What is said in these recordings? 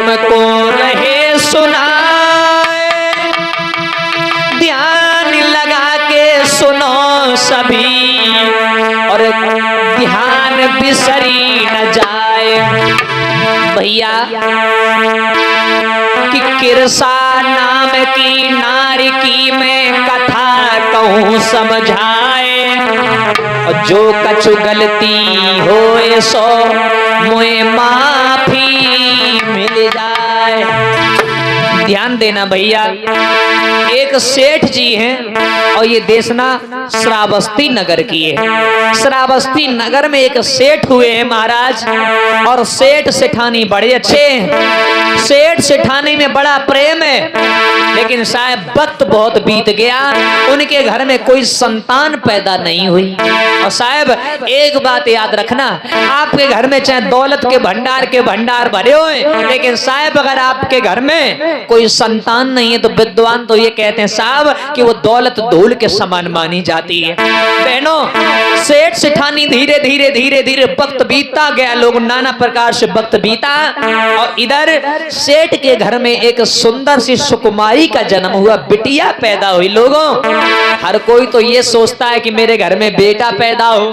तुमको रहे सुनाए, ध्यान लगा के सुनो सभी और ध्यान बिसरी न जाए। भैया कि किरसा नाम की नारी की मैं कथा कहूँ समझाए, और जो कछु गलती होए सो मुझे माफी मिल जाए। ध्यान देना भैया, एक सेठ जी हैं और ये देशना श्रावस्ती नगर की है। श्रावस्ती नगर में एक सेठ हुए हैं महाराज, और सेठ सेठानी बड़े अच्छे हैं। सेठ सेठानी में बड़ा प्रेम है, लेकिन शायद वक्त बहुत बीत गया, उनके घर में कोई संतान पैदा नहीं हुई। और साहब एक बात याद रखना, आपके घर में चाहे दौलत के भंडार भरे हुए, लेकिन साहब अगर आपके घर में कोई संतान नहीं है तो विद्वान तो ये कहते हैं साहब कि वो दौलत धूल के समान मानी जाती है। बहनों, सेठ सेठानी धीरे धीरे धीरे धीरे वक्त बीतता गया, लोग नाना प्रकार से वक्त बीता, और इधर सेठ के घर में एक सुंदर सी सुकुमारी का जन्म हुआ, बिटिया पैदा हुई। लोगों, हर कोई तो ये सोचता है कि मेरे घर में बेटा पैदा हो,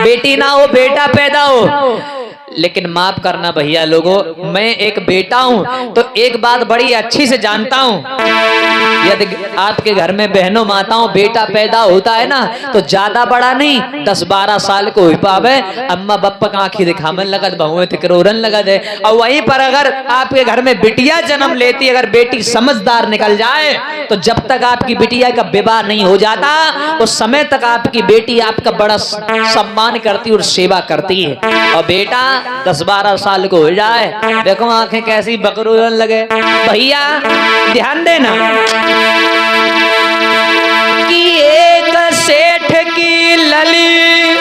बेटी ना हो, बेटा पैदा हो, लेकिन माफ करना भैया लोगों, मैं एक बेटा हूं तो एक बात बड़ी अच्छी से जानता हूं, यदि आपके घर में बहनों माताओं बेटा पैदा होता है ना तो ज्यादा बड़ा नहीं, 10-12 साल को हो पावे, अम्मा बप्पा का आंखी दिखावन लगत, बहुएं तिकरोरन लगत है। और वहीं पर अगर आपके घर में बिटिया जन्म लेती, अगर बेटी समझदार निकल जाए तो जब तक आपकी बिटिया का विवाह नहीं हो जाता उस समय तक आपकी बेटी आपका बड़ा सम्मान करती और सेवा करती है। और बेटा 10-12 साल को हो जाए, देखो आंखें कैसी बकरोरन लगे। भैया ध्यान देना कि एक सेठ की लली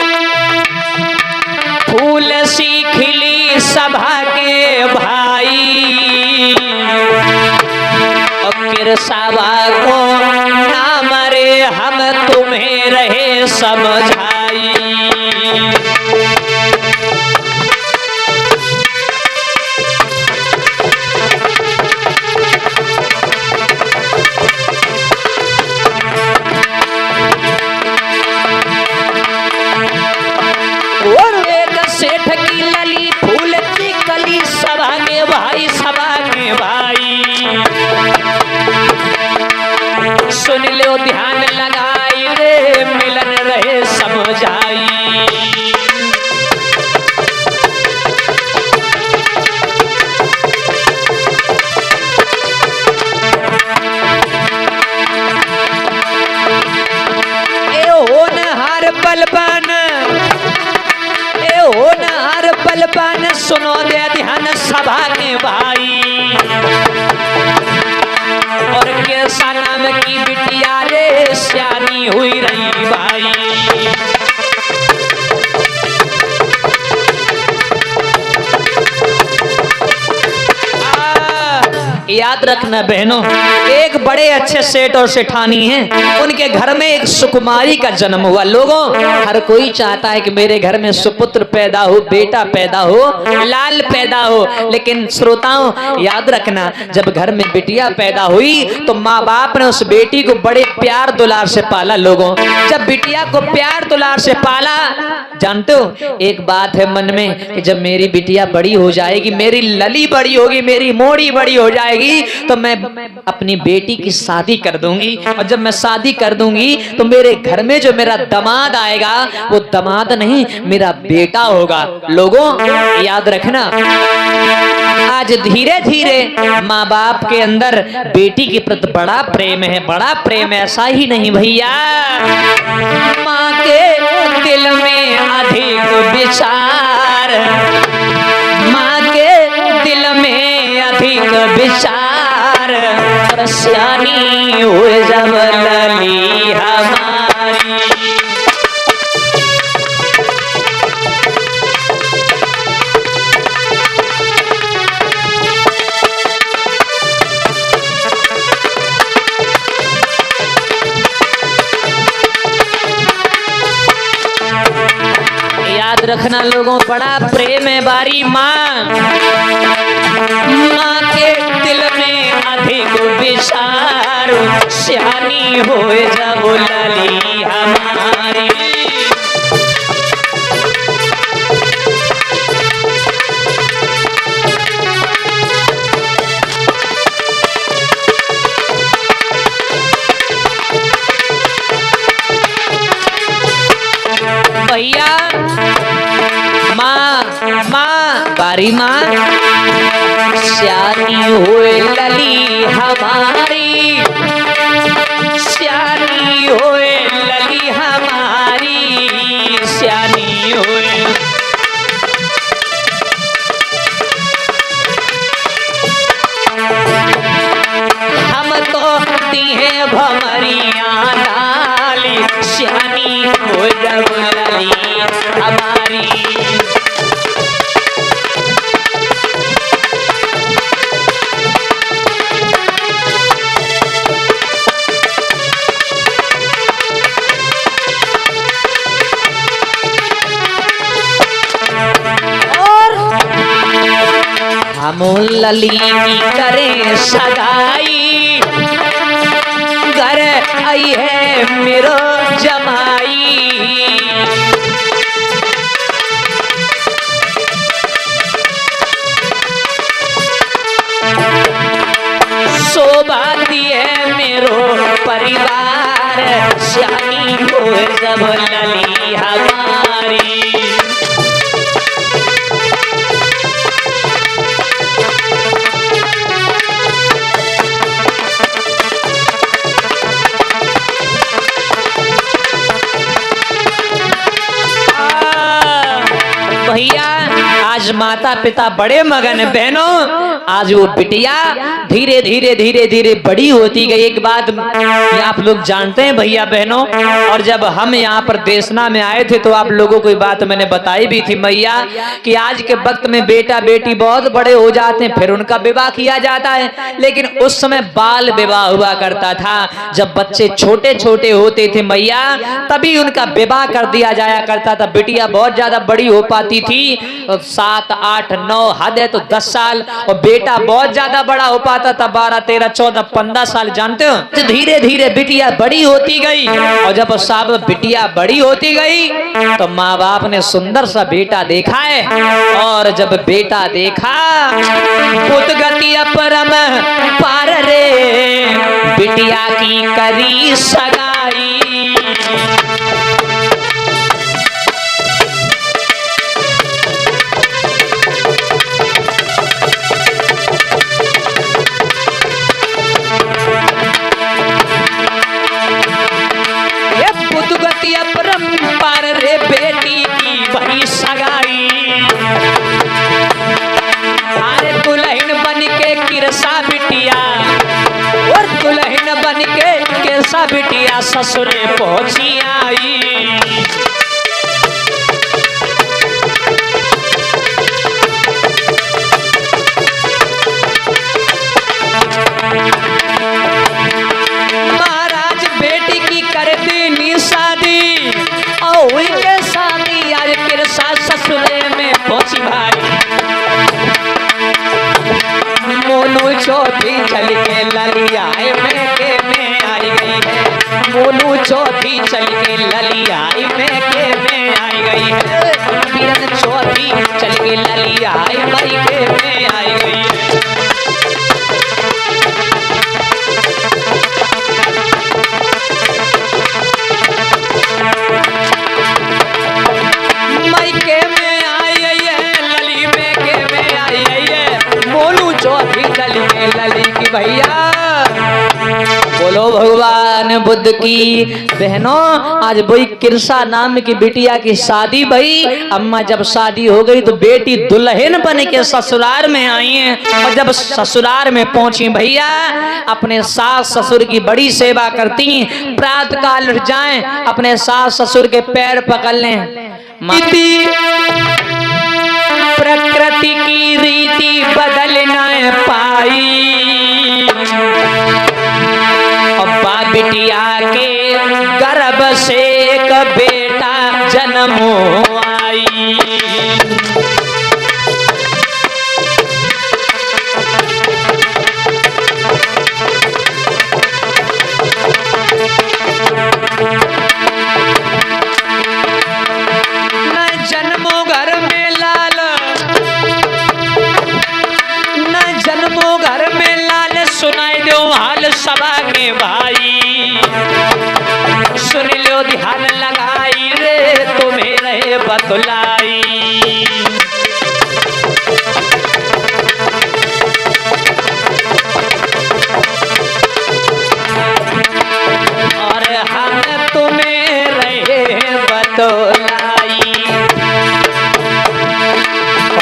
फूल सी खिली सभा के भाई, और किरसावा को ना मरे हम तुम्हें रहे समझाई। सेठ की लली फूल की कली सभा के भाई, सभा के भाई सुन लो ध्यान लगाई रे, मिलन रहे समझाई। ए होनहार बलवान, होनहार बलवान सुनो दे ध्यान सभा के भाई, और कैसा नाम की बिटिया रे सियानी हुई रही भाई। याद रखना बहनों, एक बड़े अच्छे सेठ और सेठानी हैं, उनके घर में एक सुकुमारी का जन्म हुआ। लोगों, हर कोई चाहता है कि मेरे घर में सुपुत्र पैदा हो, बेटा पैदा हो, लाल पैदा हो, लेकिन श्रोताओं याद रखना, जब घर में बिटिया पैदा हुई तो माँ बाप ने उस बेटी को बड़े प्यार दुलार से पाला। लोगों, जब बिटिया को प्यार दुलार से पाला, जानते हो एक बात है मन में कि जब मेरी बिटिया बड़ी हो जाएगी, मेरी लली बड़ी होगी, मेरी मोड़ी बड़ी हो जाएगी, तो मैं अपनी बेटी की शादी कर दूंगी, और जब मैं शादी कर दूंगी तो मेरे घर में जो मेरा दामाद आएगा वो दामाद नहीं, मेरा बेटा होगा। लोगों याद रखना, आज धीरे धीरे माँ बाप के अंदर बेटी के प्रति बड़ा प्रेम है, बड़ा प्रेम। ऐसा ही नहीं भैया, माँ के दिल में अधिक विचार, माँ के दिल में अधिक विचार, और सियानी हुए जब लली हमारी। याद रखना लोगों, बड़ा प्रेम है बारी माँ। हमारी माँ श्यानी होए लली हमारी, श्यानी होए लली हमारी, श्यानी होए। हम तो दी है भमरिया डाली, श्यानी हो जब लली हमारी। हम लली करे सगाई, घर आई है मेरो जमाई। शोभा दिए मेरो परिवार, श्यानी हो जब लली हमारी। भैया आज माता पिता बड़े मगन, बहनों आज वो बिटिया धीरे धीरे धीरे धीरे बड़ी होती गई। एक बात आप लोग जानते हैं भैया बहनों, और जब हम यहाँ पर देशना में आए थे तो आप लोगों को बात मैंने बताई भी थी मैया कि आज के वक्त में बेटा बेटी बहुत बड़े हो जाते हैं, फिर उनका विवाह किया जाता है, लेकिन उस समय बाल विवाह हुआ करता था। जब बच्चे छोटे छोटे होते थे मैया तभी उनका विवाह कर दिया जाया करता था। बिटिया बहुत ज्यादा बड़ी हो पाती थी, 7, 8, 9 हद है तो 10 साल, और बेटा बहुत ज्यादा बड़ा हो पाता था 12, 13, 14, 15 साल, जानते हो। तो धीरे धीरे बिटिया बड़ी होती गई, और जब साहब बिटिया बड़ी होती गई तो माँ बाप ने सुंदर सा बेटा देखा है, और जब बेटा देखा पुत गति अपरम पार रे, बिटिया की करी सगाई। परम्पार रे बेटी की वही सगाई। अरे दुल्हन बन के किरसा बिटिया, और दुल्हन बन के किरसा बिटिया ससुरे पहुंची आई। महाराज बेटी की कर देनी शादी, उनके शादी आज किरसा ससुरे में पहुंची भाई। मोनू चौथी चल के ललिया में के में आई गई है, मोनू चौथी चल के ललिया में के में आई गई है, पीरन चौथी चल के ललिया मई के में आई गई है। लली की भैया बोलो भगवान बुद्ध की। बहनों आज वही किरसा नाम की बिटिया की शादी भई। अम्मा जब शादी हो गई तो बेटी दुल्हन बन के ससुराल में आई है, और जब ससुराल में पहुंची भैया अपने सास ससुर की बड़ी सेवा करती। प्रातः काल उठ जाएं अपने सास ससुर के पैर पकड़ लें। प्रकृति की रीति बदल न पाई, अब्बा बिटिया के गर्भ से एक बेटा जन्म आई। सभा के भाई सुन लो ध्यान लगाई रे तुम्हें रहे बतलाई। तो लाई,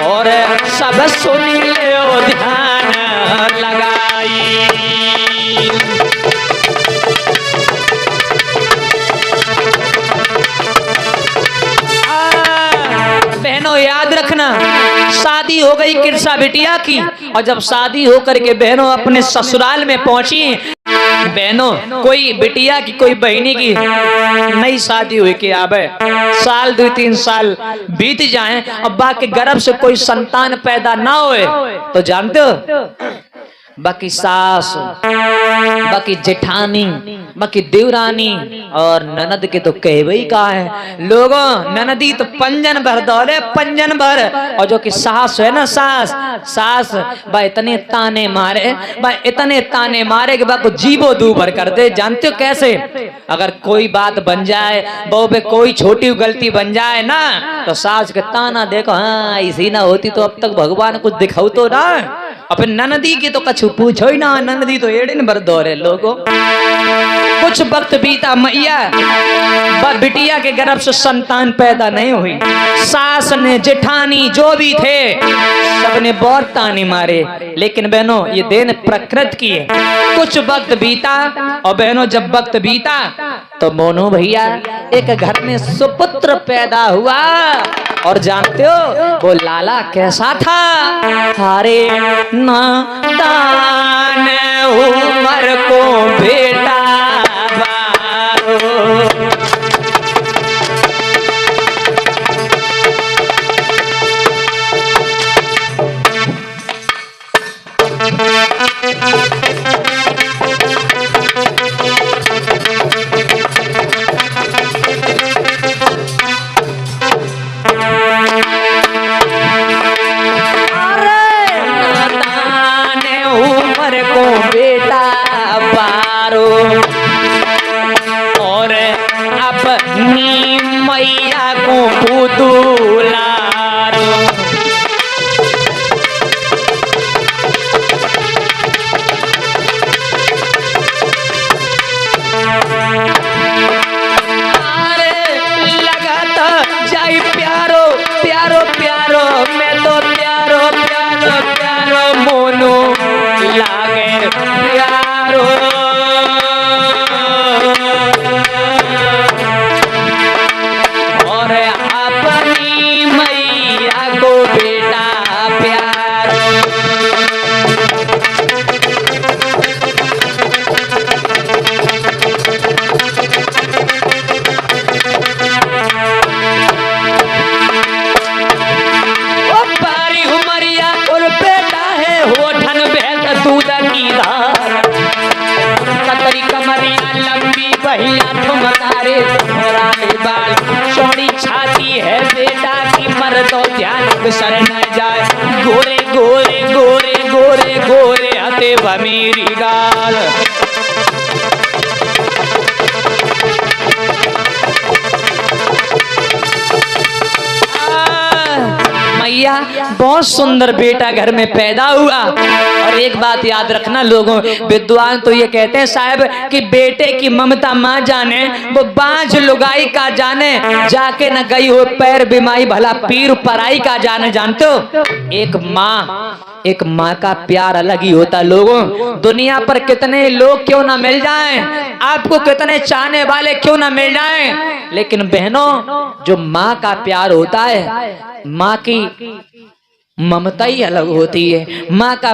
और सब सुन लो ध्यान लगाई। बहनों याद रखना, शादी हो गई किरसा बिटिया की, और जब शादी होकर के बहनों अपने ससुराल में पहुंची, बहनों कोई बिटिया की कोई बहनी की नई शादी हुई कि आबे साल 2-3 साल बीत जाएं और बाकी गर्भ से कोई संतान पैदा ना होए, तो जानते हो बाकी सास, बाकी जेठानी, बाकी देवरानी और ननद के तो कहवे ही कहा है लोगों, ननदी तो पंजन भर दौड़े, पंजन भर। और जो कि सास है ना, सास बा इतने ताने मारे, बा इतने ताने मारे कि बा को जीवो दू भर कर दे। जानते हो कैसे? अगर कोई बात बन जाए, बहू पे कोई छोटी गलती बन जाए ना, तो सास के ताना देखो, हाँ ऐसी ना होती तो अब तक भगवान कुछ दिखाऊ तो ना। अपन ननदी की तो कछु पूछो ही ना, ननदी तो एड़िन भर दौरे लोगों। कुछ वक्त बीता, मैया बिटिया के गर्भ से संतान पैदा नहीं हुई। सास ने, जेठानी जो भी थे, सबने बहुत ताने मारे, लेकिन बहनों ये देन प्रकृति की है। कुछ वक्त बीता, और बहनों जब वक्त बीता तो मोनू भैया एक घर में सुपुत्र पैदा हुआ। और जानते हो वो लाला कैसा था? हरे नादान उमर को बेटा बारो, और अपनी मैया को पुतुलारो। अरे लगाता जाई प्यारो प्यारो प्यारो, मैं तो प्यारो प्यारो प्यारो मोनू लागे प्यारो। चौड़ी छाती है बेटा की, मर तो ध्यान सर न जाए। गोरे गोरे गोरे गोरे गोरे हते मेरी गाल। मैया बहुत सुंदर बेटा घर में पैदा हुआ। और एक बात याद रखना लोगों, विद्वान तो ये कहते हैं साहब कि बेटे की ममता माँ जाने, वो बांझ लुगाई का जाने, जाके न गई हो पैर बिमाई, भला पीर पराई का जाने। जानते हो एक माँ का प्यार अलग ही होता लोगों। दुनिया पर कितने लोग क्यों ना मिल जाएं, आपको कितने चाहने वाले क्यों ना मिल जाएं, लेकिन बहनों जो माँ का प्यार होता है, माँ की ममता ही अलग होती है, माँ का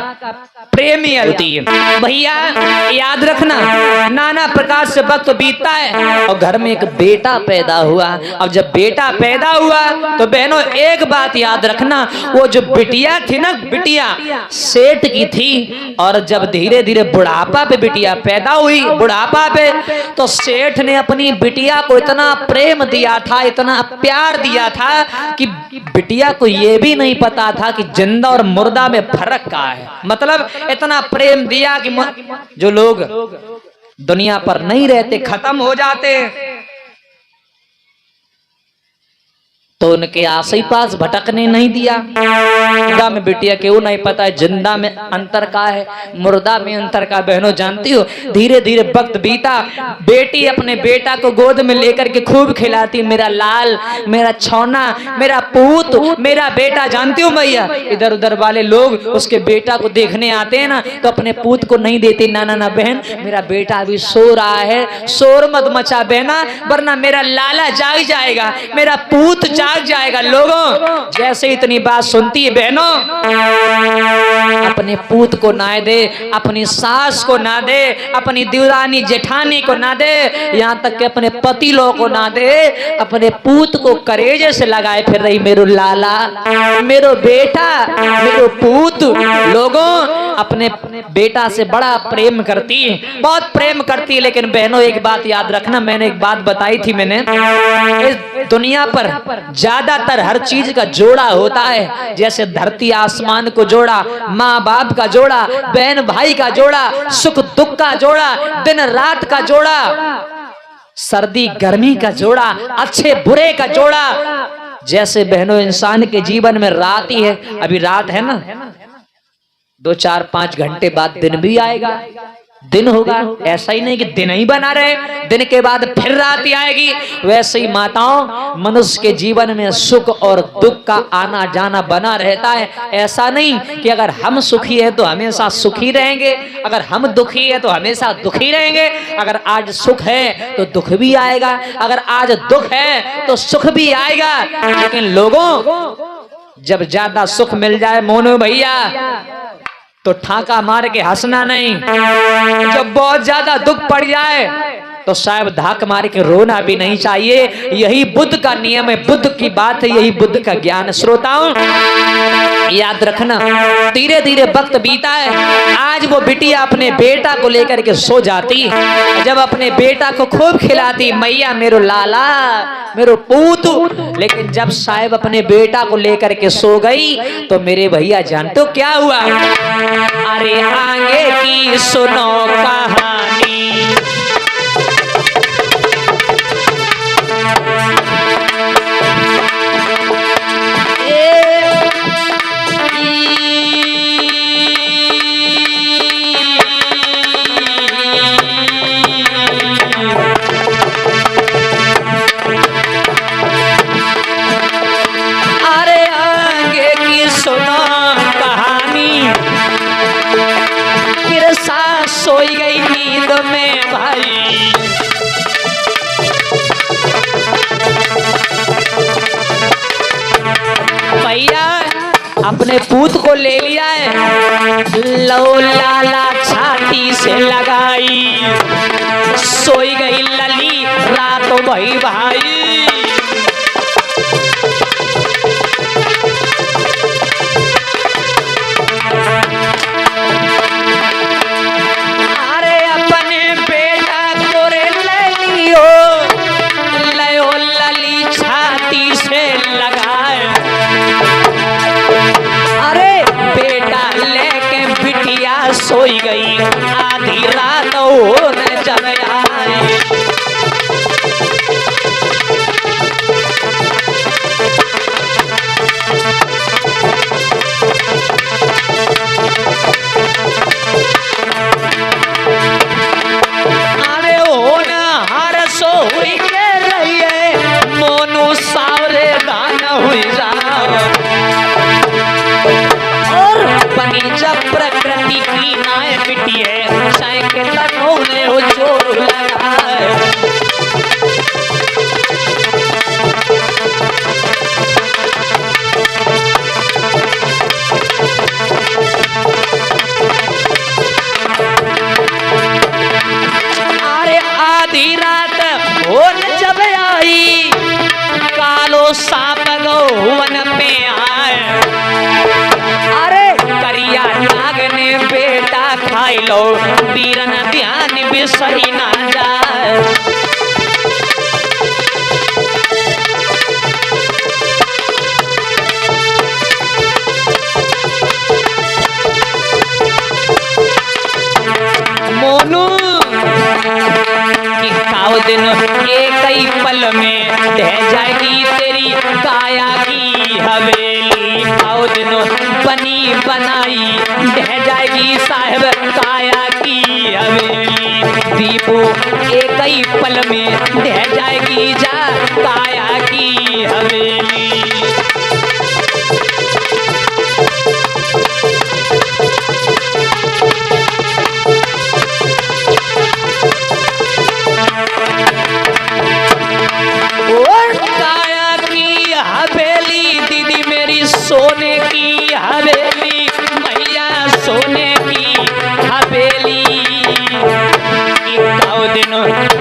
प्रेम ही होती है। भैया याद रखना, नाना प्रकार से वक्त बीतता है और घर में एक बेटा पैदा हुआ। अब जब बेटा पैदा हुआ तो बहनों एक बात याद रखना, वो जो बिटिया थी ना, बिटिया सेठ की थी। और जब धीरे धीरे बुढ़ापा पे बिटिया पैदा हुई, बुढ़ापा पे, तो सेठ ने अपनी बिटिया को इतना प्रेम दिया था, इतना प्यार दिया था कि बिटिया को ये भी नहीं पता था कि जिंदा और मुर्दा में फर्क क्या है। मतलब इतना प्रेम दिया कि जो लोग दुनिया पर नहीं रहते, खत्म हो जाते, तो उनके आसे पास भटकने नहीं दिया। मुर्दा में बिटिया क्यों नहीं पता है, जिंदा में अंतर का है, मुर्दा में अंतर का। बहनों जानती हो, धीरे धीरे वक्त बीता, बेटी अपने बेटा को गोद में लेकर के खूब खिलाती, मेरा लाल, मेरा छौना, मेरा पूत, मेरा बेटा। जानती हो भैया, इधर उधर वाले लोग उसके बेटा को देखने आते हैं ना, तो अपने पूत को नहीं देते। ना ना ना बहन, मेरा बेटा अभी सो रहा है, शोर मत मचा बहना, वरना मेरा लाला जाग जाएगा, मेरा पूत जाग जाएगा। लोगों, जैसे इतनी बात सुनती है बहनों, अपने पूत को ना दे, अपनी सास को ना दे, अपनी देवरानी जेठानी को ना दे, यहाँ तक कि अपने पति लोग को ना दे, अपने पूत को करेजे से लगाए फिर रही, मेरो लाला, मेरो बेटा, मेरो पूत। लोगों, अपने बेटा से बड़ा प्रेम करती है, बहुत प्रेम करती है। लेकिन बहनों एक बात याद रखना, मैंने एक बात बताई थी, मैंने इस दुनिया पर ज्यादातर हर चीज का जोड़ा होता है। जैसे धरती आसमान को जोड़ा, माँ बाप का जोड़ा, बहन भाई का जोड़ा, सुख दुख का जोड़ा, दिन रात का जोड़ा, सर्दी गर्मी का जोड़ा, अच्छे बुरे का जोड़ा। जैसे बहनों इंसान के जीवन में रात ही है, अभी रात है ना, 2 4 5 घंटे बाद दिन भी आएगा, दिन होगा। ऐसा ही नहीं कि दिन ही बना रहे, दिन के बाद फिर रात ही आएगी। वैसे ही माताओं, मनुष्य के जीवन में सुख और दुख का आना जाना बना रहता है। ऐसा नहीं कि अगर हम सुखी है तो हमेशा सुखी रहेंगे, अगर हम दुखी है तो हमेशा दुखी रहेंगे। अगर आज सुख है तो दुख भी आएगा, अगर आज दुख है तो सुख भी आएगा। लेकिन लोगों, जब ज्यादा सुख मिल जाए मोनू भैया, तो ठाका मार के हंसना नहीं। जब बहुत ज्यादा दुख पड़ जाए तो शायद धाक मार के रोना भी नहीं चाहिए। यही बुद्ध का नियम है, बुद्ध की बात है, यही बुद्ध का ज्ञान। श्रोताओं याद रखना, धीरे धीरे वक्त बीता है। आज वो बिटिया अपने बेटा को लेकर के सो जाती, जब अपने बेटा को खूब खिलाती, मैया मेरो लाला, मेरो पूत। लेकिन जब साहिब अपने बेटा को लेकर के सो गई तो मेरे भैया जानते हो क्या हुआ? अरे आगे की सुनो कहानी, सोई गई नींद में भाई। भैया अपने पूत को ले लिया है, लो लाला छाती से लगाई, सोई गई लली रात भई भाई। सोई गई आधी रात होने जब आए, अरे होना हर सोई के रहिए, मोनू सावरे दान हुई जा, और बनी जब प्रकृति की नाय पिटी है, साइकिल तनोले हो जोर लगा है। अरे आधी रात होन जब आई, कालो सांप गौवन पे आए, करिया नाग ने बेटा खाई लो, वीरन ध्यान बिसरी ना जाए। मोनू की काव दिन एक ही पल में ढह जाएगी तेरी काया ढह जाएगी साहब काया की हवेली। दीपू एक ही पल में ढह जाएगी जा काया की हवेली। काया की हवेली दीदी मेरी सोने की हवेली, भैया सोने की हवेली। दिन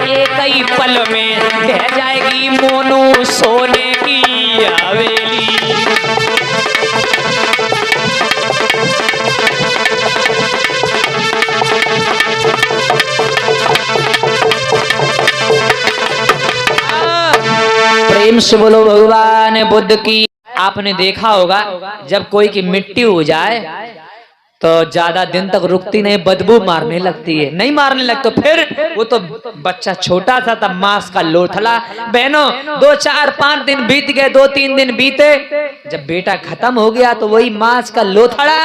एक ही पल में ढह जाएगी मोनू सोने की हवेली। प्रेम से बोलो भगवान बुद्ध की। आपने देखा होगा जब कोई की मिट्टी हो जाए तो ज्यादा दिन तक रुकती नहीं, बदबू मारने लगती है। नहीं मारने लगती तो फिर वो तो बच्चा छोटा था तब मांस का लोथड़ा। बहनों 2 4 5 दिन बीत गए, 2 3 दिन बीते, जब बेटा खत्म हो गया तो वही मांस का लोथड़ा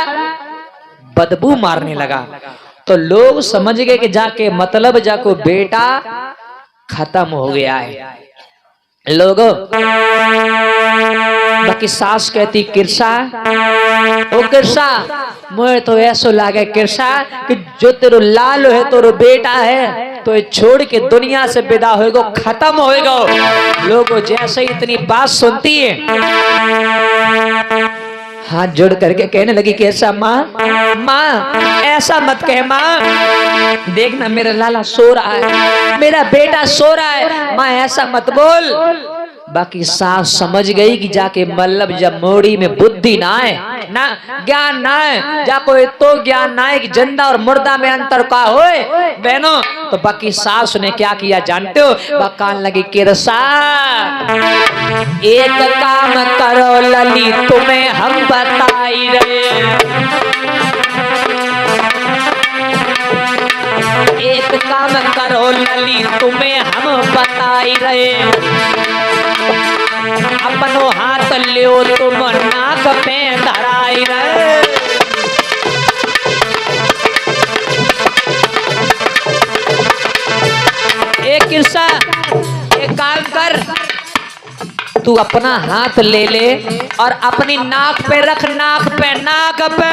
बदबू मारने लगा। तो लोग समझ गए कि जाके मतलब जाको बेटा खत्म हो गया है। लोगों बाकी सास कहती किरसा, ओ किरसा मुझे तो ऐसा लागे किरसा कि जो तेरो लाल है तेरो बेटा है तो छोड़ के दुनिया से विदा होएगो, खत्म होएगो। लोगों जैसे ही इतनी बात सुनती है हाथ जोड़ करके कहने लगी कि ऐसा माँ ऐसा मत कहे माँ, देखना मेरा लाला सो रहा है, मेरा बेटा सो रहा है, माँ ऐसा मत बोल। बाकी सास समझ गई कि जाके मतलब जब मोड़ी में बुद्धि ना है ना ज्ञान ना है, जाको तो ज्ञान ना है कि जिंदा और मुर्दा में अंतर का होए बहनों। तो बाकी सास ने क्या किया जानते हो, बकान लगी किरसा एक काम करो लली तुम्हें हम बताई रहे, एक काम करो लली तुम्हें हम बताई रहे। अपनो हाथ लियो तुम नाक पे धराई रहे। एक किस्सा एक काम कर, तू अपना हाथ ले ले और अपनी नाक पे रख, नाक पे नाक पे।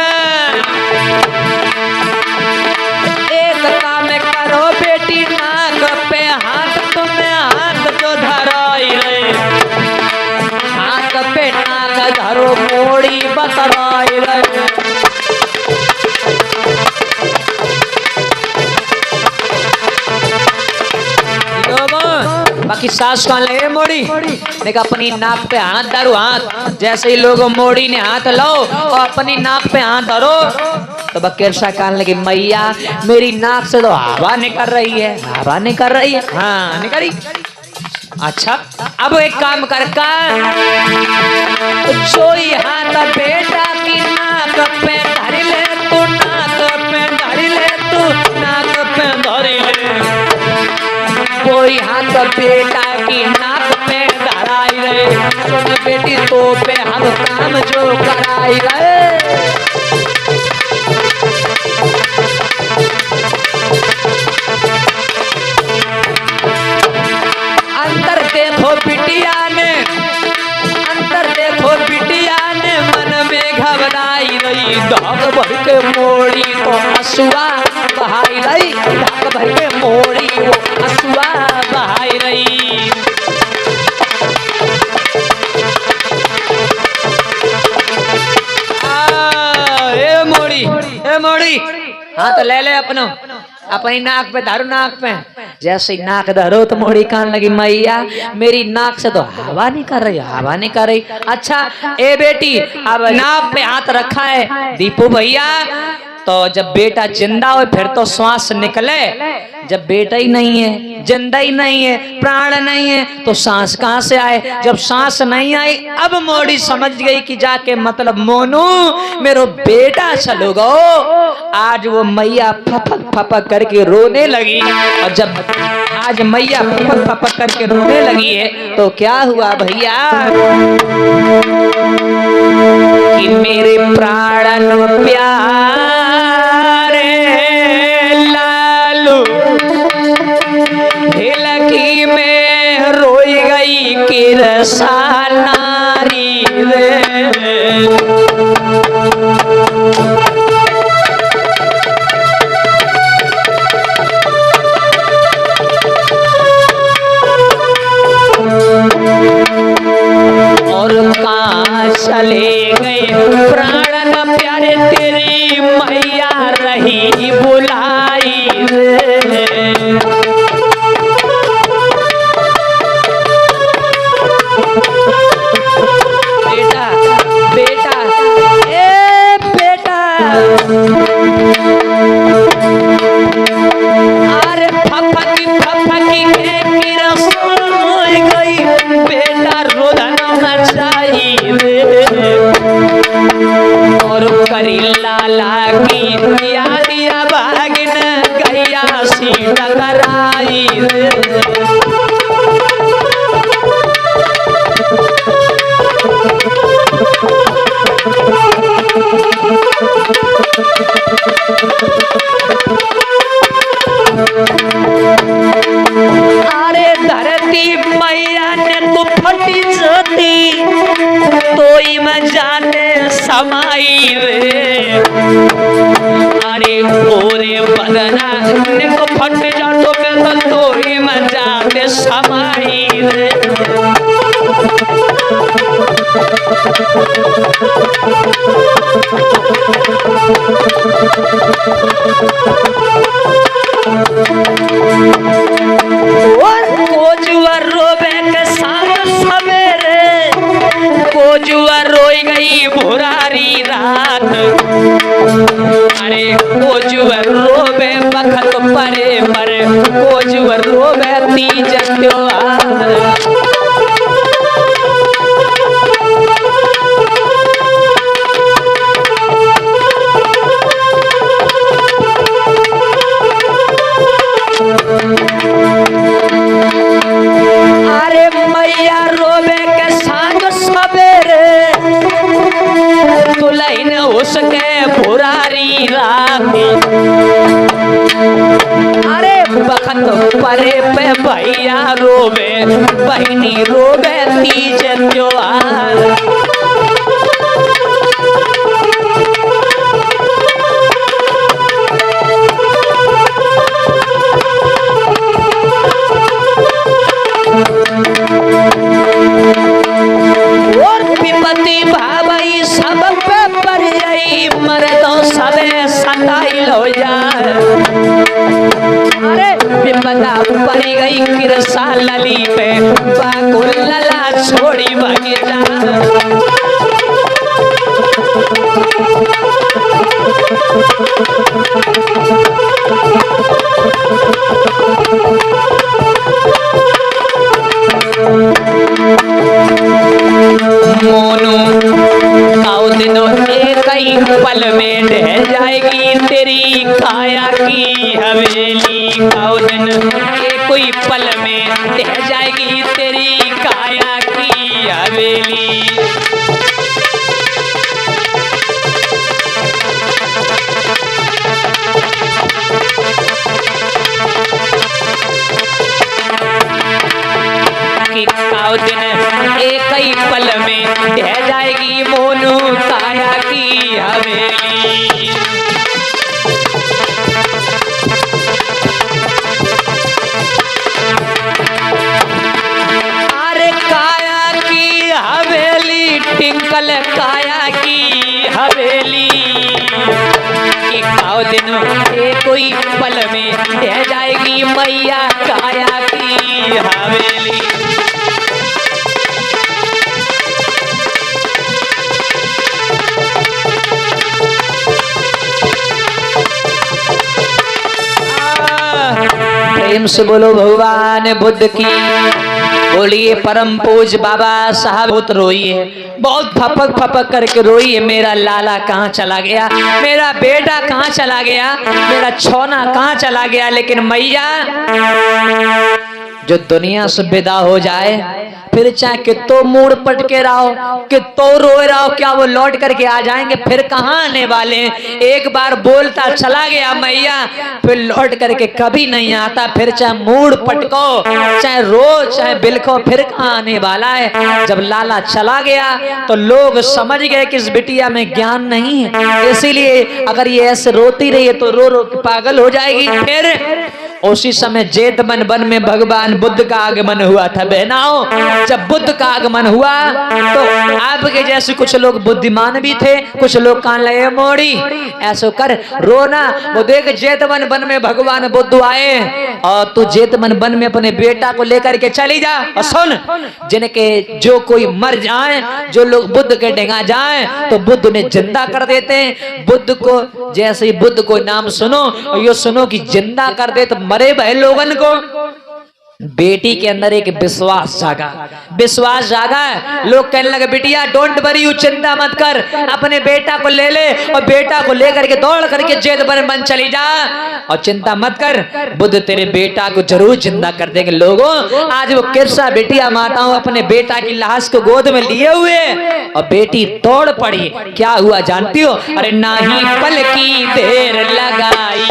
एक काम करो बेटी नाक पे हाथ तुम्हें हाथ जो धराई रहे, हाथ पे नाक धरो मोड़ी बतराई रहे। बाकी सास कहाँ लगे मोड़ी ने कहा अपनी नाक पे हाथ धरो, हाथ जैसे ही लोगों मोड़ी ने हाथ लो और अपनी नाक पे हाथ धरो तो बकेरसा कहने लगी मैया मेरी नाक से तो हवा निकल रही है, हवा निकल रही है। हाँ निकली। अच्छा अब एक काम कर चोई हाथ बेटा की नाक पे धर ले तू, नाक पे धर ले तू, नाक पे धर ले। कोई हाथ बेटा की नाक पे धराई रहे, सुन बेटी तो पे हम काम जो कराई रहे। अंतर देखो बिटिया ने, अंतर देखो बिटिया ने मन में घबराई रही, धाग भर के मोड़ी तो हसुआ बहाई रही, धाग भर के मोड़ी वो हसुआ बहाई रही। ए मोड़ी हाँ तो ले ले अपनो अपनी नाक पे धरो, नाक पे जैसे ही नाक धरो तो मोड़ी कहने लगी मैया मेरी नाक से तो हवा नहीं कर रही, हवा नहीं कर रही। अच्छा ए बेटी अब नाक पे हाथ रखा है दीपू भैया, तो जब बेटा जिंदा हो फिर तो श्वास निकले, जब बेटा ही नहीं है, जिंदा ही नहीं है, प्राण नहीं है तो सांस कहाँ से आए। जब सांस नहीं आई अब मोड़ी समझ गई कि जाके मतलब मोनू मेरो बेटा चलो गो। आज वो मैया फपक फपक करके रोने लगी, और जब आज मैया फपक फपक करके रोने लगी है तो क्या हुआ भैया कि मेरे प्राण प्यार सा नारी रे। और कहाँ चले गए प्राण न प्यारे तेरी मैया रही बुलाई रे। बेटा बेटा ए बेटा, अरे फफकी फफकी के गिरफ्तार गई बेटा रोदन मचाई रे। और करी लाला की यादिया भागन गैया सी टकराई रे। अरे धरती मैया ने तो फटी जाती तो में जाने समाई रे। अरे पूरे बदना ने तो फट जातो में तो में जाने समाई रे। और कोजुआ रोबे के साथ सवेरे कोजुआ रोई गई भुरारी रात। अरे कोजुआ रोबे बखत परे पर कोजुआ रोबे तीज त्योहार। अरे मैया रोबे के संग सवेरे दुल्हन उसके पुरारी रात। अरे बखत परे पे भैया रोबे बहनी रोबे तीज त्योहार। और विपत्ति भावई सब पे पड़ गई मर्दों सबे सताई लो यार। अरे विपदा पड़ गई किरसा लली पे बाकुल लला छोड़ी भागे जा। मोनू काऊ दिनों एक ही पल में ढह जाएगी तेरी काया की हवेली। काऊ दिन एक कोई पल में ढह जाएगी तेरी काया की हवेली। काऊ दिन एक ही पल में ढह जाएगी मोनू काया की हवेली। अरे काया की हवेली टिंकल काया की हवेली। काऊ दिन एक कोई पल में ढह जाएगी मैया काया की हवेली। प्रेम से बोलो भगवान बुद्ध की। बोलिए परम पूज बाबा साहब। बहुत रोई है, बहुत फपक फपक करके रोई है। मेरा लाला कहाँ चला गया, मेरा बेटा कहाँ चला गया, मेरा छोना कहाँ चला गया। लेकिन मैया जो दुनिया से विदा हो जाए फिर चाहे कितो मूड पटके रहो कितो रोए रहो, क्या वो लौट करके आ जाएंगे? फिर कहाँ आने वाले हैं? एक बार बोलता चला गया मैया, फिर लौट करके कभी नहीं आता। फिर चाहे मूड पटको, चाहे रो, चाहे बिलखो, फिर कहाँ आने वाला है? जब लाला चला गया तो लोग समझ गए कि इस बिटिया में ज्ञान नहीं है, इसीलिए अगर ये ऐसे रोती रही है तो रो रो के पागल हो जाएगी। फिर उसी समय जेठ वन में भगवान बुद्ध का आगमन हुआ था बहनाओं। जब बुद्ध का आगमन हुआ तो आपके जैसे कुछ लोग बुद्धिमान भी थे, कुछ लोग कान लगे मोड़ी ऐसो कर रोना। वो देख जेठ वन में भगवान बुद्ध आए और तू जेठ वन में अपने बेटा को लेकर के चली जा। और सुन, जिनके जो कोई मर जाए, जो लोग बुद्ध के डेंगा जाए तो बुद्ध ने जिंदा कर देते हैं। बुद्ध को जैसे ही बुद्ध को नाम सुनो और यो सुनो कि जिंदा कर दे, तो मरे भय लोगन को बेटी के अंदर एक विश्वास जागा, विश्वास जागा। लोग कहने लगे बिटिया डोंट वरी यू, चिंता मत कर, अपने बेटा को ले ले और बेटा को लेकर के दौड़ करके जेठ वन चली जा और चिंता मत कर, बुद्ध तेरे बेटा को जरूर जिंदा कर देंगे। लोगों आज वो किस्सा बिटिया माताओं अपने बेटा की लाश को गोद में लिए हुए और बेटी दौड़ पड़ी। क्या हुआ जानती हो? अरे नाही पल की देर लगाई,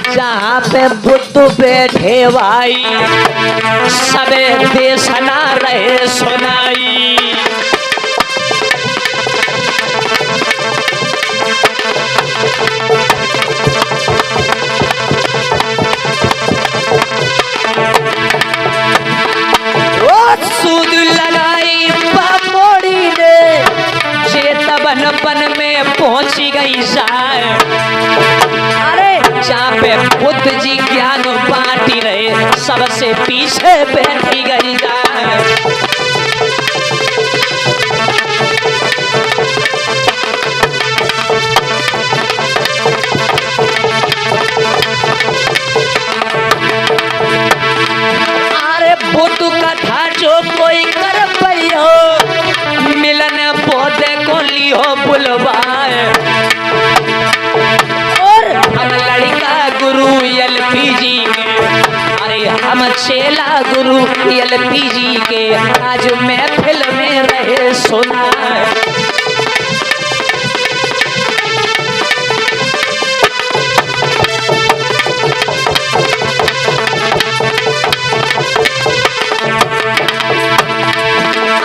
जहाँ पे बुद्ध बैठे भाई सबे देशना रहे सुनाई। सूद लगाई पापोड़ी ने जेठ वन में पहुंची गई जाए। जहाँ पे बुद्ध जी ज्ञान बांटी रहे सबसे पीछे बैठी गई जाए। अरे बुद्ध कथा जो कोई कर पाइयो, मिलन पौधे को लियो बुलवाए। हम लड़का गुरु एलपीजी के, अरे हम चेला गुरु एलपीजी के, आज महफिल में रहे सुना।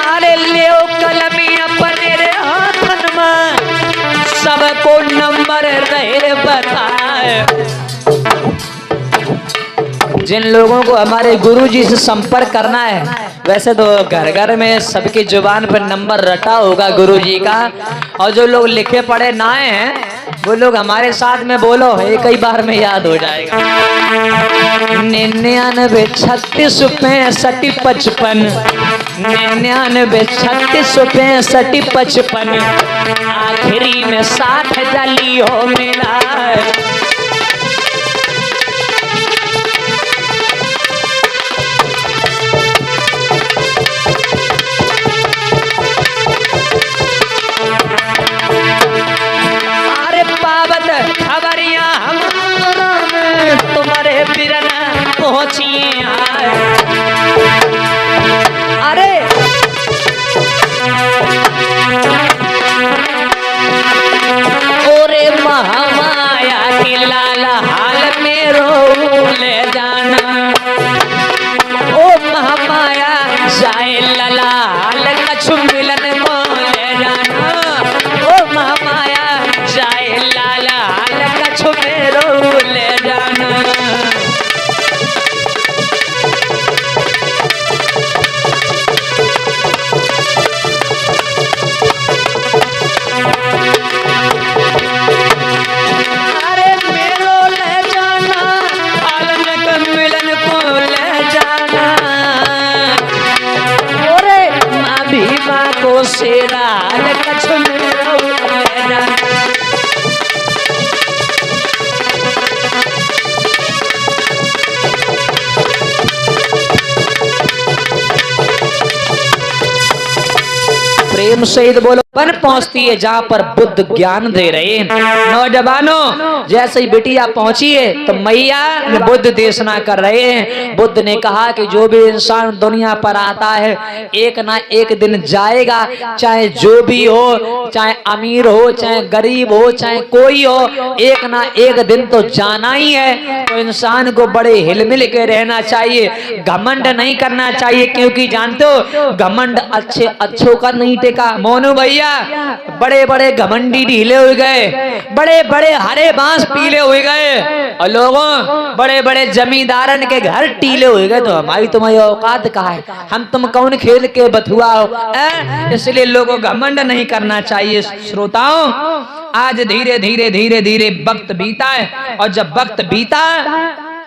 अरे ले कलमी अपने रे हाथन में, सबको नंबर रहे बताए। जिन लोगों को हमारे गुरुजी से संपर्क करना है, वैसे तो घर घर में सबकी जुबान पर नंबर रटा होगा गुरुजी का, और जो लोग लिखे पढ़े ना हैं वो लोग हमारे साथ में बोलो, एक ही बार में याद हो जाएगा। 99 36 65 55, 99 36 65 55, आखिरी में 60 जली हो मिला। खबरिया हम तुम्हारे बिरन पहुंची। अरे ओरे महामाया की शेरा कछु लेना। प्रेम सहित बोलो। पर पहुंचती है जहां पर बुद्ध ज्ञान दे रहे हैं। नौजवानों, जैसे ही बिटिया पहुंची है तो मैया बुद्ध देशना कर रहे हैं। बुद्ध ने कहा कि जो भी इंसान दुनिया पर आता है एक ना एक दिन जाएगा, चाहे जो भी हो, चाहे अमीर हो, चाहे गरीब हो, चाहे कोई हो, एक ना एक दिन तो जाना ही है। तो इंसान को बड़े हिलमिल के रहना चाहिए, घमंड नहीं करना चाहिए, क्योंकि जानते हो घमंड अच्छों का नहीं टेका। मोनू भैया, बड़े बड़े घमंडी ढीले हो गए, बड़े बड़े हरे बांस पीले हो गए, और लोगों बड़े बड़े जमींदारन के घर टीले हो गए। तो हमारी तुम्हारी औकात कहाँ है? हम तुम कौन खेल के बथुआ हो? इसलिए लोगों घमंड नहीं करना चाहिए। श्रोताओं, आज धीरे धीरे धीरे धीरे वक्त बीता है, और जब वक्त बीता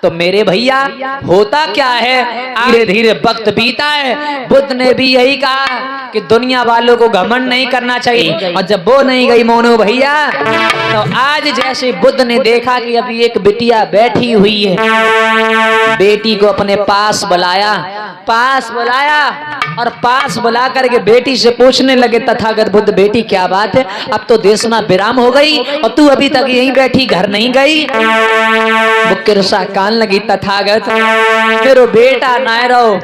तो मेरे भैया होता क्या है, धीरे धीरे वक्त बीता है। बुद्ध ने भी यही कहा कि दुनिया वालों को घमंड नहीं करना चाहिए, और जब वो नहीं गई मोनू भैया, तो आज जैसे बुद्ध ने देखा कि अभी एक बिटिया बैठी हुई है, बेटी को अपने पास बुलाया और पास बुला करके बेटी से पूछने लगे, तथागत बुद्ध बेटी क्या बात है, अब तो देशना विराम हो गई और तू अभी तक यहीं बैठी, घर नहीं गई? मुक्किरसा कान लगी, तथागत मेरो बेटा नाय रहो,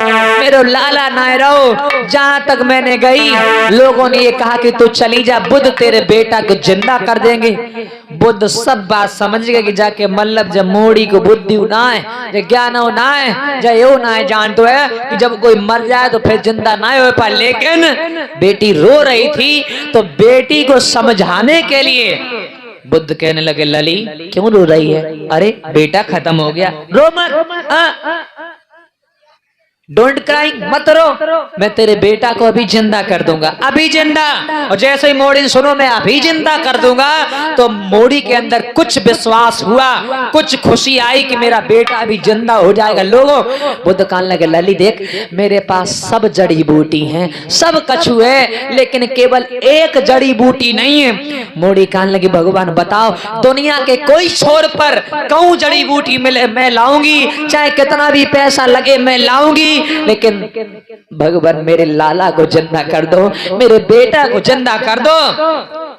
मेरो लाला नाय रहो, जहां तक मैंने गई लोगों ने ये कहा कि तू चली जा, बुद्ध तेरे बेटा को जिंदा कर देंगे। बुद्ध सब बात समझ गए कि जाके मल्लब जब मोड़ी को बुद्धि ना है, ज्ञान ना है, जब यो ना है, जान तो है कि जब कोई मर जाए तो फिर जिंदा ना हो पाए। लेकिन बेटी रो रही थी तो बेटी को समझाने के लिए बुद्ध कहने लगे, लली क्यों रो रही है? अरे बेटा खत्म हो गया, रो मत, डोंट क्राई, मत रो, मैं तेरे बेटा को अभी जिंदा कर दूंगा, अभी जिंदा। और जैसे ही मोड़ी सुनो मैं अभी जिंदा कर दूंगा, तो मोड़ी के अंदर कुछ विश्वास हुआ, कुछ खुशी आई कि मेरा बेटा अभी जिंदा हो जाएगा। लोगों, बुद्ध कहने लगे, लली देख मेरे पास सब जड़ी बूटी हैं, सब कछु है, लेकिन केवल एक जड़ी बूटी नहीं है। मोड़ी कहने लगी, भगवान बताओ, दुनिया के कोई छोर पर कौन जड़ी बूटी मिले मैं लाऊंगी, चाहे कितना भी पैसा लगे मैं लाऊंगी, लेकिन भगवान मेरे लाला को जिंदा कर दो, मेरे बेटा को जिंदा कर दो।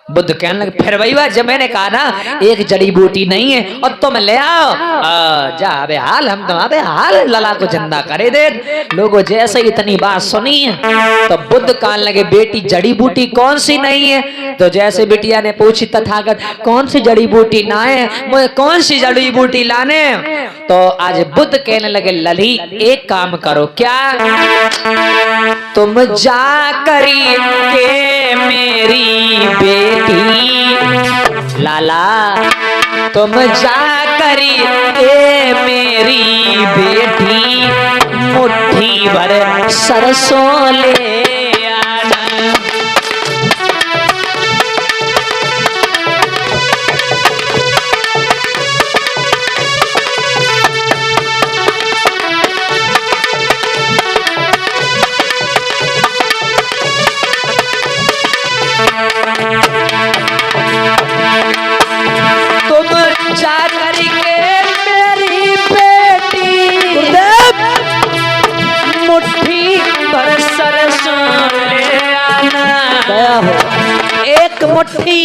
बुद्ध कहने लगे, फिर वही बात, जब मैंने कहा ना एक जड़ी बूटी नहीं है और तुम ले आओ, जा अबे हाल हम तुम्हारे हाल लाला को जिंदा करे दे। लोगों जैसे इतनी बात सुनी है तो बुद्ध कहने लगे, बेटी जड़ी बूटी कौन सी नहीं है? तो जैसे बिटिया ने पूछी, तथागत कौन सी जड़ी बूटी ना है, मुझे कौन सी जड़ी बूटी लाने? तो आज बुद्ध कहने लगे, लली एक काम करो, क्या? तुम जा करी के मेरी बेटी, लाला तुम जा करी के मेरी बेटी, मुट्ठी भर सरसों ले आना। एक मुट्ठी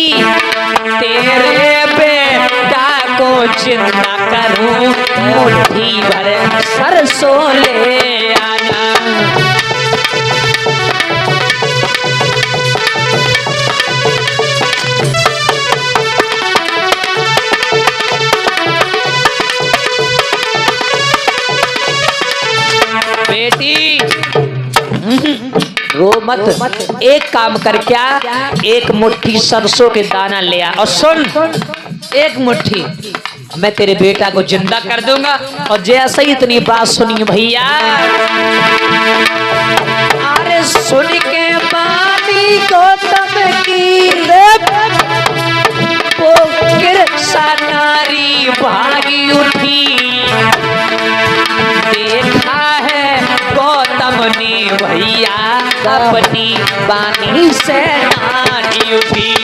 तेरे बेटा को जिंदा करूं, मुट्ठी भर सरसों ले आना। बेटी रो मत, एक काम कर, क्या? एक मुट्ठी सरसों के दाना ले आ, और सुन, एक मुट्ठी मैं तेरे बेटा को जिंदा कर दूंगा। और जैसे ही इतनी बात सुनी भैया, अरे सुन के पानी को तब की सा नारी भागी उठी, देखा है गौतम ने भैया अपनी बानी से नानी उठी।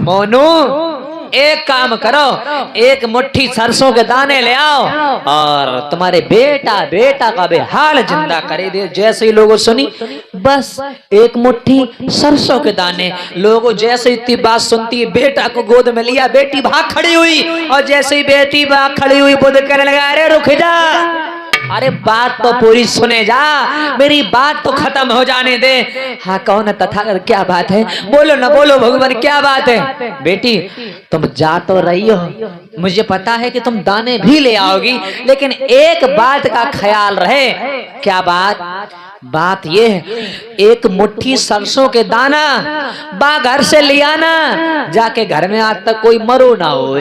मोनू एक काम करो, एक मुट्ठी सरसों के दाने ले आओ और तुम्हारे बेटा का बेहाल जिंदा करे दे। जैसे ही लोगों सुनी बस एक मुट्ठी सरसों के दाने, लोगों जैसे इतनी बात सुनती है बेटा को गोद में लिया, बेटी भाग खड़ी हुई और जैसे ही बेटी भाग खड़ी हुई बुद्ध कहने लगा अरे रुक जा, अरे बात तो पूरी सुने जा, मेरी बात तो खत्म हो जाने दे। हाँ कौन है तथागत, क्या बात है, बोलो ना बोलो भगवान क्या बात है। बेटी तुम जा तो रही हो, मुझे पता है कि तुम दाने भी ले आओगी, लेकिन एक बात का ख्याल रहे। क्या बात? बात ये है एक मुट्ठी सरसों के दाना बा घर से ले आना, जाके घर में आज तक कोई मरो ना हो।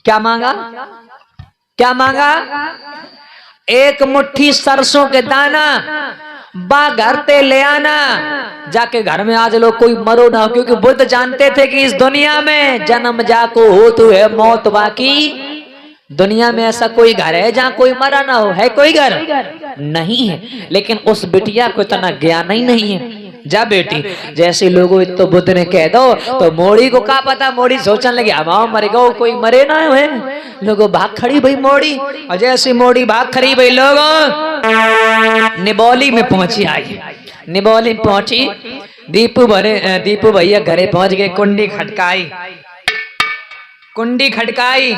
क्या मांगा? क्या मांगा? एक मुट्ठी सरसों के दाना बा घर ते ले आना, जाके घर में आज लोग कोई मरो ना हो, क्योंकि बुद्ध जानते थे कि इस दुनिया में जन्म जाको हो तो है मौत बाकी। दुनिया में ऐसा कोई घर है जहाँ कोई मरा ना हो? है कोई घर? नहीं है। लेकिन उस बिटिया को इतना ज्ञान ही नहीं है। जा बेटी, जैसे लोगों तो बुद्ध ने कह दो तो मोड़ी को क्या पता, मोड़ी सोचने लगे हम मर गो कोई मरे ना हुए। लोगों भाग खड़ी भाई मोड़ी, और जैसी मोड़ी भाग खड़ी भाई लोगों निबोली में पहुंची। आई निबोली पहुंची, दीपू भैया घरे पहुंच गए। कुंडी खटकाई, कुंडी खटकाई,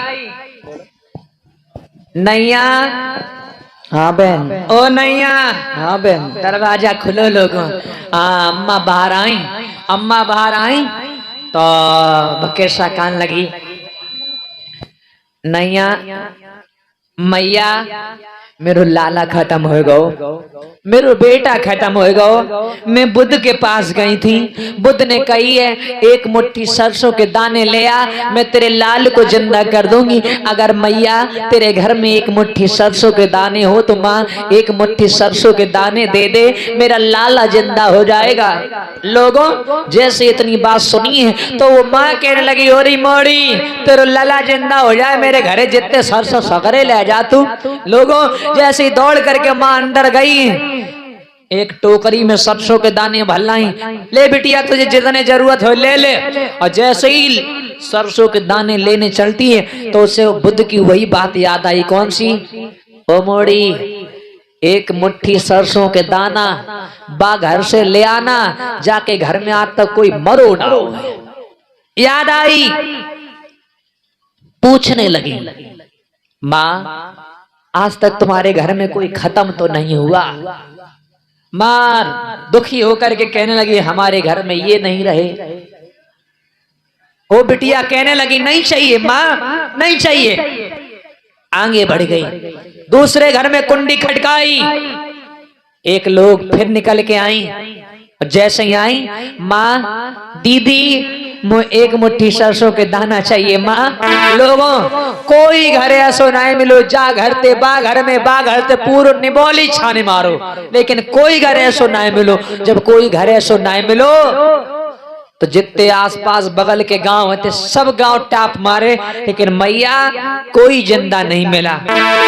नैया। हाँ बहन। ओ नैया। हाँ बहन। दरवाजा खुलो लोगों। हाँ अम्मा बाहर आई, अम्मा बाहर आई तो बकेशा कान लगी, नैया मैया मेरो लाला खत्म हो गो, मेरो बेटा खत्म हो गो। मैं बुद्ध के पास गई थी, बुद्ध ने कही है एक मुट्ठी सरसों के दाने ले आ, मैं तेरे लाल को जिंदा कर दूंगी। अगर मैया तेरे घर में एक मुट्ठी सरसों के दाने हो तो माँ एक मुट्ठी सरसों के दाने दे दे, मेरा लाला जिंदा हो जाएगा। लोगों जैसे इतनी बात सुनी है तो वो माँ कहने लगी ओरी मोड़ी तेरा लाला जिंदा हो जाए, मेरे घरे जितने सरसों सकरे ले जा तू। लोगों जैसे ही दौड़ करके माँ अंदर गई, एक टोकरी में सरसों के दाने भलाई, ले बिटिया तुझे जितने जरूरत हो ले ले। और जैसे ही सरसों के दाने लेने चलती है तो उसे बुद्ध की वही बात याद आई। कौन सी? ओ मोड़ी एक मुट्ठी सरसों के दाना बा घर से ले आना, जाके घर में आज तक कोई मरो ना हो। याद आई, पूछने लगी माँ आज तक तुम्हारे घर में कोई खत्म तो नहीं हुआ? मार दुखी होकर के कहने लगी हमारे घर में ये नहीं रहे। वो बिटिया कहने लगी नहीं चाहिए माँ, नहीं चाहिए। आगे बढ़ गई, दूसरे घर में कुंडी खटकाई, एक लोग फिर निकल के आई। जैसे ही आई माँ दीदी एक मुट्ठी सरसों के दाना चाहिए माँ। लोगों कोई घर ऐसो नहीं मिलो, जा घर ते बा घर में बा घर ते पूरा निबोली छाने मारो, लेकिन कोई घर ऐसो नहीं मिलो। जब कोई घर ऐसो नहीं मिलो तो जितने आसपास बगल के गांव थे सब गांव टाप मारे, लेकिन मैया कोई जिंदा नहीं मिला,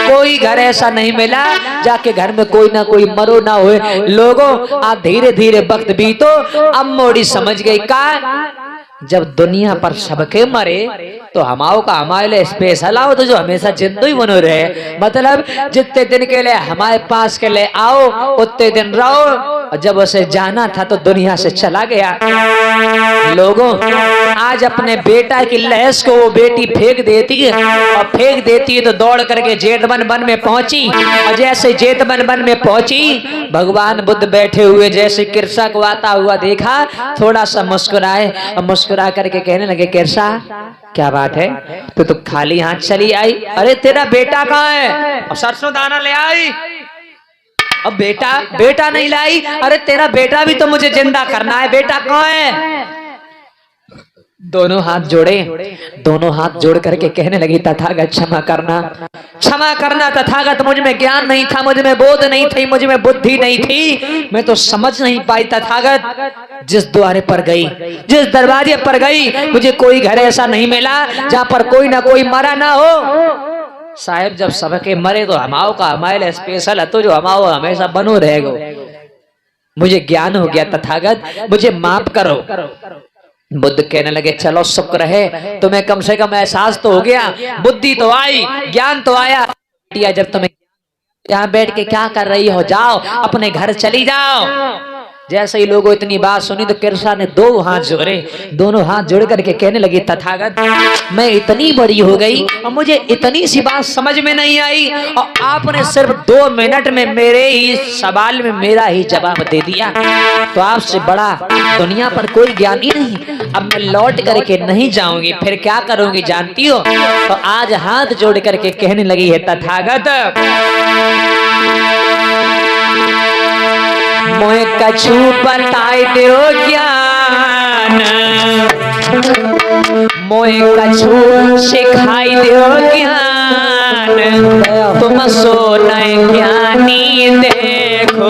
कोई घर ऐसा नहीं मिला जाके घर में कोई ना कोई मरो ना हुए। लोगों आज धीरे धीरे वक्त बीतो, अब मोड़ी समझ गई का जब दुनिया पर सबके मरे तो हमारे लिए स्पेशल आओ तो जो हमेशा जिंदा ही बनो रहे। मतलब जितने दिन के लिए हमारे पास के लिए आओ उतने दिन रहो, और जब उसे जाना था तो दुनिया से चला गया। लोगों आज अपने बेटा की लहस को वो बेटी फेंक देती है, और फेंक देती है तो दौड़ करके जेठबन वन में पहुंची। और जैसे जेठबन वन में पहुंची भगवान बुद्ध बैठे हुए जैसे किरसा को आता हुआ देखा, थोड़ा सा मुस्कुराए और मुस्कुरा करके कहने लगे किरसा क्या बात है, तो खाली हाथ चली आई? अरे तेरा बेटा कहाँ है? और सरसों दाना ले आई। अब बेटा नहीं लाई? अरे तेरा बेटा भी तो मुझे जिंदा करना है, बेटा कहाँ है? दोनों हाथ जोड़े, दोनों हाथ जोड़ करके कहने लगी तथागत क्षमा करना, क्षमा करना तथागत, मुझ में ज्ञान नहीं था, मुझ में बोध नहीं थी, मुझ में बुद्धि नहीं थी, मैं तो समझ नहीं पाई तथागत। जिस द्वारे पर गई, जिस दरवाजे पर गई, मुझे कोई घर ऐसा नहीं मिला जहां पर कोई ना कोई मरा ना हो। साहेब जब सबके मरे तो हमाओ का हमारे स्पेशल है, तो जो हमाओ हमेशा बनो रहेगो। मुझे ज्ञान हो गया तथागत, मुझे माफ करो। बुद्ध कहने लगे चलो शुक्र है, तुम्हें कम से कम एहसास तो हो गया, बुद्धि तो आई, ज्ञान तो आया। जब तुम्हें यहाँ बैठ के क्या कर रही हो, जाओ अपने घर चली जाओ। जैसे ही लोगों इतनी बात सुनी तो कृष्णा ने दो हाथ जोड़े, दोनों हाथ जोड़ करके कहने लगी तथागत, मैं इतनी बड़ी हो गई और मुझे इतनी सी बात समझ में नहीं आई, और आपने सिर्फ 2 मिनट में मेरे ही सवाल में मेरा ही जवाब दे दिया। तो आपसे बड़ा दुनिया पर कोई ज्ञानी नहीं। अब मैं लौट करके नहीं जाऊंगी, फिर क्या करूंगी जानती हो? तो आज हाथ जोड़ करके कहने लगी है तथागत, मोहे कछु बताए दो ज्ञान, मोहे कछु सिखाई दो ज्ञान, तुम सो नए ज्ञानी देखो।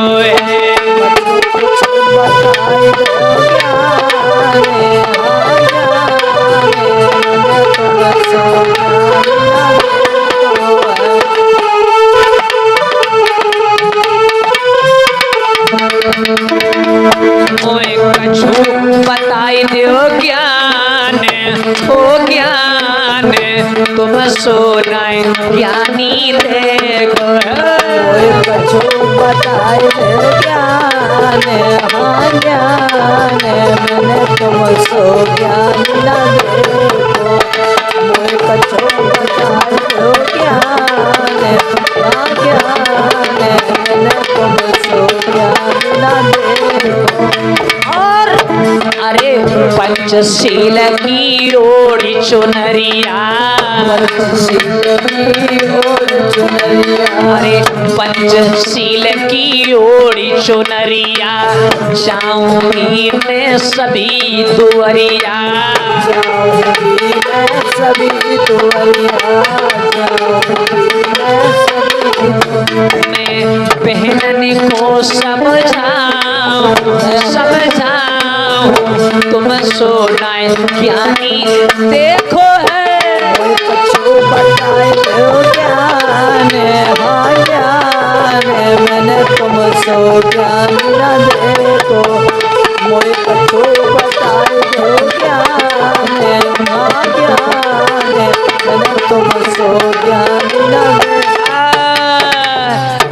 मोए कछु बताई दो ज्ञान, ओ ज्ञान, तुम सोनाए ज्ञानी देखो। मोए कछु बताई दो ज्ञान, हाँ ज्ञान, मैंने तुम सो ज्ञान न देखो। मोए कछु बताई दो ज्ञान, हाँ ज्ञान, मैंने तुम सो ज्ञान न देखो। और अरे पंचशील की ओढ़ी चुनरिया, अरे पंचशील की ओढ़ी चुनरिया, जाऊंगी मैं सभी दुआरिया, जाऊंगी मैं सभी दुआरिया, मैं पहनने को समझाऊं, समझाऊं, तुम सोनाए ज्ञानी देखो है। कछु बताए दो ज्ञान, हाँ ज्ञान, मैंने तुम सो ज्ञान न देखो। मोए कछु बताए दो ज्ञान, हाँ ज्ञान, मैंने तुम सो ज्ञान न देखो।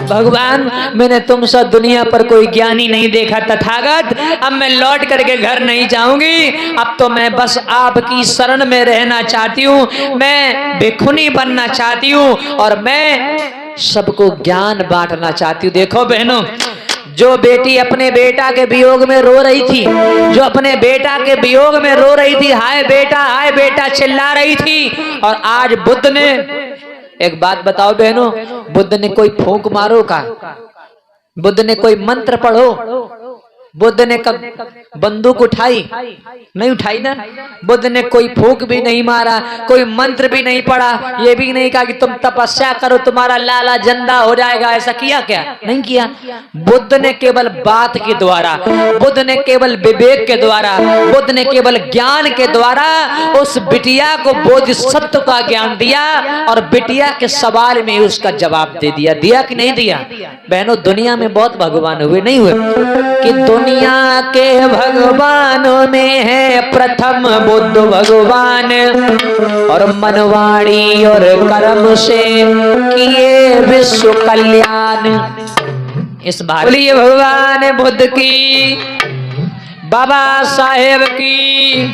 भगवान मैंने तुम सब दुनिया पर कोई ज्ञानी नहीं देखा तथागत, अब मैं लौट करके घर नहीं जाऊंगी, अब तो मैं बस आपकी शरण में रहना चाहती हूँ, मैं भिखुनी बनना चाहती हूँ और मैं सबको ज्ञान बांटना चाहती हूँ। देखो बहनों, जो बेटी अपने बेटा के वियोग में रो रही थी, जो अपने बेटा के वियोग में रो रही थी, हाय बेटा चिल्ला रही थी, और आज बुद्ध ने, एक बात बताओ बहनों, बुद्ध ने कोई फूंक मारो का? बुद्ध ने कोई मंत्र पढ़ो? बुद्ध ने कब बंदूक उठाई? नहीं उठाई ना। बुद्ध ने कोई फूंक भी नहीं मारा, कोई मंत्र भी नहीं पढ़ा, ये भी नहीं कहा कि तुम तपस्या करो तुम्हारा लाला जिंदा हो जाएगा, ऐसा किया क्या? नहीं किया। बुद्ध ने केवल बात के द्वारा, बुद्ध ने केवल विवेक के द्वारा, बुद्ध ने केवल ज्ञान के द्वारा उस बिटिया को बोधिसत्व का ज्ञान दिया, और बिटिया के सवाल में उसका जवाब दे दिया। दिया कि नहीं दिया? बहनों, दुनिया में बहुत भगवान हुए, नहीं हुए? कि दुनिया के भगवानों में है प्रथम बुद्ध भगवान, और मनवाणी और कर्म से किए विश्व कल्याण। इस बार बोलिए भगवान बुद्ध की, बाबा साहेब की।